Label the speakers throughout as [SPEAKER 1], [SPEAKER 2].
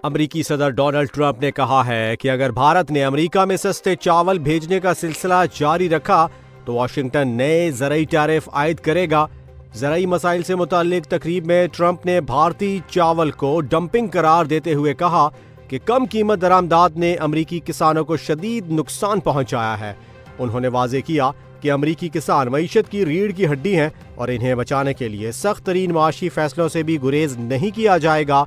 [SPEAKER 1] امریکی صدر Donald Trump نے کہا ہے کہ اگر بھارت نے امریکہ میں سستے چاول بھیجنے کا سلسلہ جاری رکھا تو واشنگٹن نئے زرعی ٹیرف عائد کرے گا۔ زرعی مسائل سے متعلق تقریب میں ٹرمپ نے بھارتی چاول کو ڈمپنگ قرار دیتے ہوئے کہا کہ کم قیمت درآمدات نے امریکی کسانوں کو شدید نقصان پہنچایا ہے۔ انہوں نے واضح کیا کہ امریکی کسان معیشت کی ریڑھ کی ہڈی ہیں اور انہیں بچانے کے لیے سخت ترین معاشی فیصلوں سے بھی گریز نہیں کیا جائے گا۔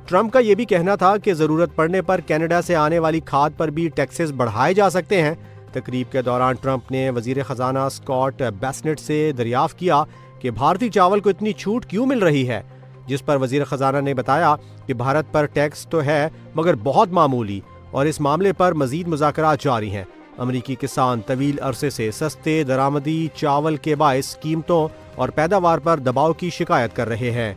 [SPEAKER 1] ٹرمپ کا یہ بھی کہنا تھا کہ ضرورت پڑنے پر کینیڈا سے آنے والی کھاد پر بھی ٹیکسز بڑھائے جا سکتے ہیں۔ تقریب کے دوران ٹرمپ نے وزیر خزانہ اسکاٹ بیسنٹ سے دریافت کیا کہ بھارتی چاول کو اتنی چھوٹ کیوں مل رہی ہے، جس پر وزیر خزانہ نے بتایا کہ بھارت پر ٹیکس تو ہے مگر بہت معمولی اور اس معاملے پر مزید مذاکرات جاری ہیں۔ امریکی کسان طویل عرصے سے سستے درآمدی چاول کے باعث قیمتوں اور پیداوار پر دباؤ کی شکایت کر رہے ہیں۔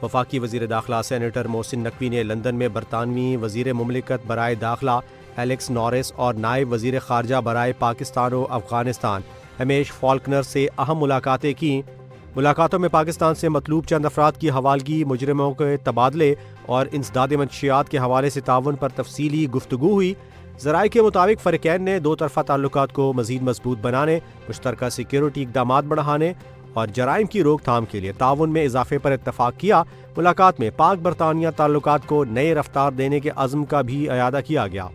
[SPEAKER 1] وفاقی وزیر داخلہ سینیٹر محسن نقوی نے لندن میں برطانوی وزیر مملکت برائے داخلہ ایلیکس نورس اور نائب وزیر خارجہ برائے پاکستان و افغانستان ہمیش فالکنر سے اہم ملاقاتیں کیں۔ ملاقاتوں میں پاکستان سے مطلوب چند افراد کی حوالگی، مجرموں کے تبادلے اور انسداد منشیات کے حوالے سے تعاون پر تفصیلی گفتگو ہوئی۔ ذرائع کے مطابق فریقین نے دو طرفہ تعلقات کو مزید مضبوط بنانے، مشترکہ سیکیورٹی اقدامات بڑھانے اور جرائم کی روک تھام کے لیے تعاون میں اضافے پر اتفاق کیا۔ ملاقات میں پاک برطانیہ تعلقات کو نئے رفتار دینے کے عزم کا بھی اعادہ کیا گیا۔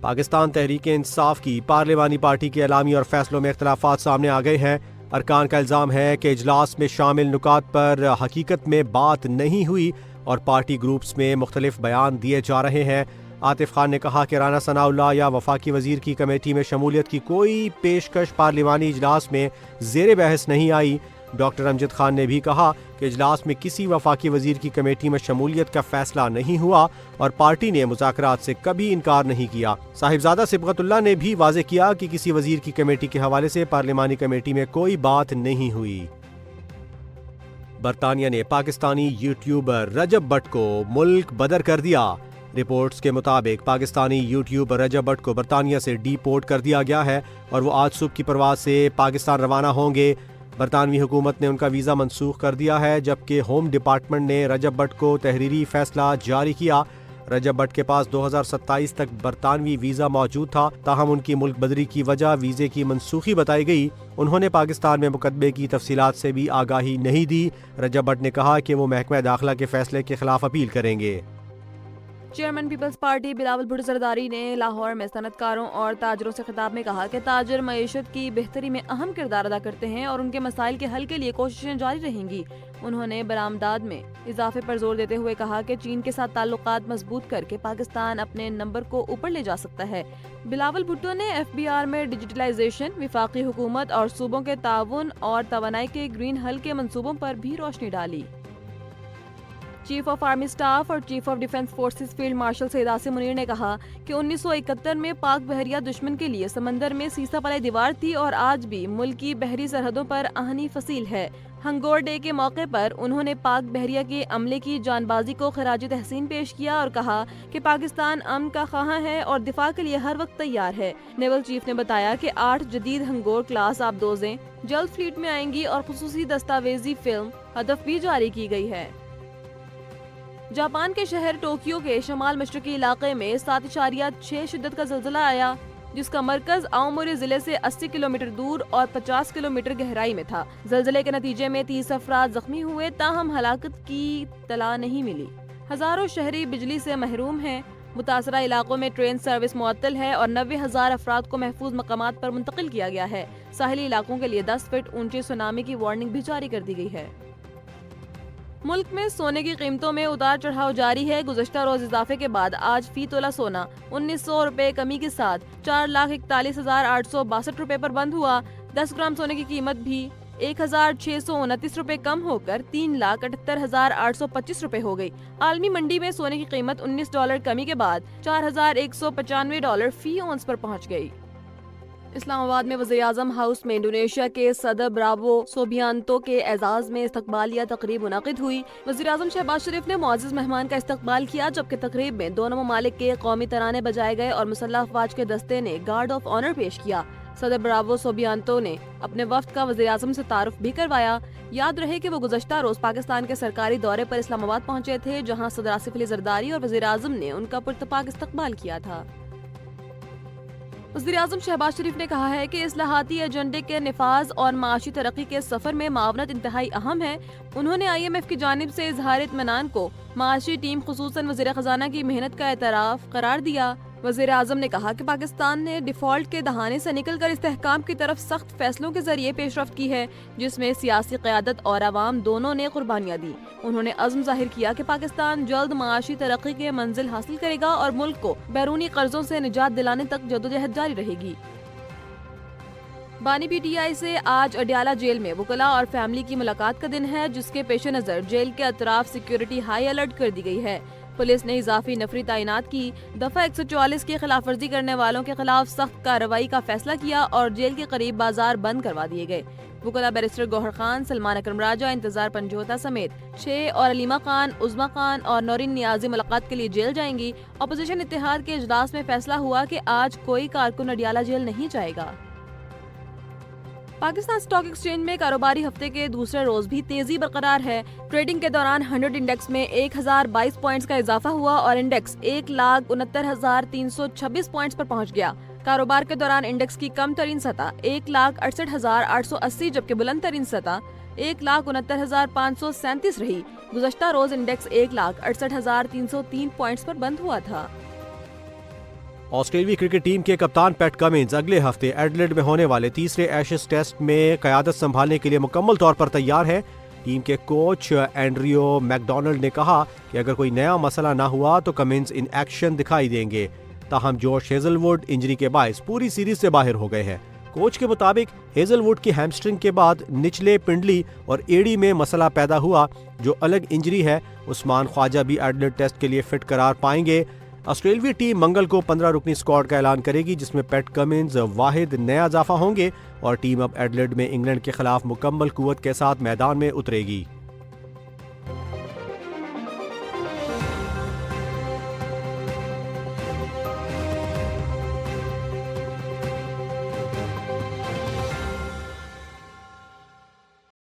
[SPEAKER 1] پاکستان تحریک انصاف کی پارلیمانی پارٹی کے اعلامیہ اور فیصلوں میں اختلافات سامنے آ گئے ہیں۔ ارکان کا الزام ہے کہ اجلاس میں شامل نکات پر حقیقت میں بات نہیں ہوئی اور پارٹی گروپس میں مختلف بیان دیے جا رہے ہیں۔ عاطف خان نے کہا کہ رانا ثناء اللہ یا وفاقی وزیر کی کمیٹی میں شمولیت کی کوئی پیشکش پارلیمانی اجلاس میں زیر بحث نہیں آئی۔ ڈاکٹر امجد خان نے بھی کہا کہ اجلاس میں کسی وفاقی وزیر کی کمیٹی میں شمولیت کا فیصلہ نہیں ہوا اور پارٹی نے مذاکرات سے کبھی انکار نہیں کیا۔ صاحبزادہ صبغت اللہ نے بھی واضح کیا کہ کسی وزیر کی کمیٹی کے حوالے سے پارلیمانی کمیٹی میں کوئی بات نہیں ہوئی۔ برطانیہ نے پاکستانی یوٹیوبر رجب بٹ کو ملک بدر کر دیا۔ رپورٹس کے مطابق پاکستانی یوٹیوبر رجب بٹ کو برطانیہ سے ڈی پورٹ کر دیا گیا ہے اور وہ آج صبح کی پرواز سے پاکستان روانہ ہوں گے۔ برطانوی حکومت نے ان کا ویزا منسوخ کر دیا ہے، جبکہ ہوم ڈپارٹمنٹ نے رجب بٹ کو تحریری فیصلہ جاری کیا۔ رجب بٹ کے پاس 2027 تک برطانوی ویزا موجود تھا، تاہم ان کی ملک بدری کی وجہ ویزے کی منسوخی بتائی گئی۔ انہوں نے پاکستان میں مقدمے کی تفصیلات سے بھی آگاہی نہیں دی۔ رجب بٹ نے کہا کہ وہ محکمہ داخلہ کے فیصلے کے خلاف اپیل کریں گے۔
[SPEAKER 2] Chairman Peoples Party Bilawal Bhutto Zardari نے لاہور میں صنعت کاروں اور تاجروں سے خطاب میں کہا کہ تاجر معیشت کی بہتری میں اہم کردار ادا کرتے ہیں اور ان کے مسائل کے حل کے لیے کوششیں جاری رہیں گی۔ انہوں نے برآمدات میں اضافے پر زور دیتے ہوئے کہا کہ چین کے ساتھ تعلقات مضبوط کر کے پاکستان اپنے نمبر کو اوپر لے جا سکتا ہے۔ بلاول بھٹو نے ایف بی آر میں ڈیجیٹلائزیشن، وفاقی حکومت اور صوبوں کے تعاون اور توانائی کے گرین حل کے منصوبوں پر بھی روشنی ڈالی۔ چیف آف آرمی سٹاف اور chief of defence forces field marshal Syed Asim Munir نے کہا کہ 1971 میں پاک بحریہ دشمن کے لیے سمندر میں سیسہ پلائی دیوار تھی اور آج بھی ملک کی بحری سرحدوں پر آہنی فصیل ہے۔ ہنگور ڈے کے موقع پر انہوں نے پاک بحریہ کے عملے کی جان بازی کو خراج تحسین پیش کیا اور کہا کہ پاکستان امن کا خواہاں ہے اور دفاع کے لیے ہر وقت تیار ہے۔ نیول چیف نے بتایا کہ 8 جدید ہنگور کلاس آبدوزیں جلد فلیٹ میں آئیں گی اور خصوصی دستاویزی فلم ہدف بھی جاری کی گئی ہے۔ جاپان کے شہر ٹوکیو کے شمال مشرقی علاقے میں 7.6 شدت کا زلزلہ آیا، جس کا مرکز آؤموری ضلع سے 80 کلومیٹر دور اور 50 کلومیٹر گہرائی میں تھا۔ زلزلے کے نتیجے میں 30 افراد زخمی ہوئے، تاہم ہلاکت کی اطلاع نہیں ملی۔ ہزاروں شہری بجلی سے محروم ہیں۔ متاثرہ علاقوں میں ٹرین سروس معطل ہے اور 90,000 افراد کو محفوظ مقامات پر منتقل کیا گیا ہے۔ ساحلی علاقوں کے لیے 10 فٹ اونچے سونامی کی وارننگ بھی جاری کر دی گئی ہے۔ ملک میں سونے کی قیمتوں میں اتار چڑھاؤ جاری ہے۔ گزشتہ روز اضافے کے بعد آج فی تولہ سونا 1900 روپے کمی کے ساتھ 4,41,862 روپے پر بند ہوا۔ 10 گرام سونے کی قیمت بھی 1,629 روپے کم ہو کر 3,78,825 روپے ہو گئی۔ عالمی منڈی میں سونے کی قیمت $19 کمی کے بعد $4,195 فی اونس پر پہنچ گئی۔ اسلام آباد میں وزیر اعظم ہاؤس میں انڈونیشیا کے صدر براوو سوبیانتو کے اعزاز میں استقبالیہ تقریب منعقد ہوئی۔ وزیر اعظم شہباز شریف نے معزز مہمان کا استقبال کیا، جبکہ تقریب میں دونوں ممالک کے قومی ترانے بجائے گئے اور مسلح افواج کے دستے نے گارڈ آف آنر پیش کیا۔ صدر براوو سوبیانتو نے اپنے وفد کا وزیر اعظم سے تعارف بھی کروایا۔ یاد رہے کہ وہ گزشتہ روز پاکستان کے سرکاری دورے پر اسلام آباد پہنچے تھے، جہاں صدر آصف علی زرداری اور وزیر اعظم نے ان کا پرتپاک استقبال کیا تھا۔ وزیر اعظم شہباز شریف نے کہا ہے کہ اصلاحاتی ایجنڈے کے نفاذ اور معاشی ترقی کے سفر میں معاونت انتہائی اہم ہے۔ انہوں نے IMF کی جانب سے اظہار اطمینان کو معاشی ٹیم خصوصاً وزیر خزانہ کی محنت کا اعتراف قرار دیا۔ وزیر اعظم نے کہا کہ پاکستان نے ڈیفالٹ کے دہانے سے نکل کر استحکام کی طرف سخت فیصلوں کے ذریعے پیش رفت کی ہے، جس میں سیاسی قیادت اور عوام دونوں نے قربانیاں دی۔ انہوں نے عزم ظاہر کیا کہ پاکستان جلد معاشی ترقی کے منزل حاصل کرے گا اور ملک کو بیرونی قرضوں سے نجات دلانے تک جدوجہد جاری رہے گی۔ بانی PTI سے آج اڈیالہ جیل میں وکلاء اور فیملی کی ملاقات کا دن ہے، جس کے پیش نظر جیل کے اطراف سیکیورٹی ہائی الرٹ کر دی گئی ہے۔ پولیس نے اضافی نفری تعینات کی، دفعہ 144 کی خلاف ورزی کرنے والوں کے خلاف سخت کارروائی کا فیصلہ کیا اور جیل کے قریب بازار بند کروا دیے گئے۔ وکلاء بیرسٹر گوہر خان، سلمان اکرم راجہ، انتظار پنجوتا سمیت 6 اور علیمہ خان، عظما خان اور نورین نیازی ملاقات کے لیے جیل جائیں گی۔ اپوزیشن اتحاد کے اجلاس میں فیصلہ ہوا کہ آج کوئی کارکن اڈیالہ جیل نہیں جائے گا۔ پاکستان اسٹاک ایکسچینج میں کاروباری ہفتے کے دوسرے روز بھی تیزی برقرار ہے۔ ٹریڈنگ کے دوران 100 انڈیکس میں 1022 پوائنٹس کا اضافہ ہوا اور انڈیکس 1,69,326 پوائنٹس پر پہنچ گیا۔ کاروبار کے دوران انڈیکس کی کم ترین سطح 1,68,880 جبکہ بلند ترین سطح 1,69,537 رہی۔ گزشتہ روز انڈیکس 1,68,303 پوائنٹس پر بند ہوا تھا۔
[SPEAKER 1] آسٹریلوی کرکٹ ٹیم کے کپتان پیٹ کمنز اگلے ہفتے ایڈلیڈ میں ہونے والے تیسرے ایشز ٹیسٹ میں قیادت سنبھالنے کے لیے مکمل طور پر تیار ہے۔ ٹیم کے کوچ اینڈریو میک ڈونلڈ نے کہا کہ اگر کوئی نیا مسئلہ نہ ہوا تو کمنز ان ایکشن دکھائی دیں گے۔ تاہم جوش ہیزل ووڈ انجری کے باعث پوری سیریز سے باہر ہو گئے ہیں۔ کوچ کے مطابق ہیزل ووڈ کی ہیمسٹرنگ کے بعد نچلے پنڈلی اور ایڑی میں مسئلہ پیدا ہوا جو الگ انجری ہے۔ عثمان خواجہ بھی ایڈلیڈ ٹیسٹ کے لیے فٹ قرار پائیں گے۔ آسٹریلوی ٹیم منگل کو 15 رکنی اسکواڈ کا اعلان کرے گی، جس میں پیٹ کمنز واحد نیا اضافہ ہوں گے اور ٹیم اب ایڈلیڈ میں انگلینڈ کے خلاف مکمل قوت کے ساتھ میدان میں اترے گی۔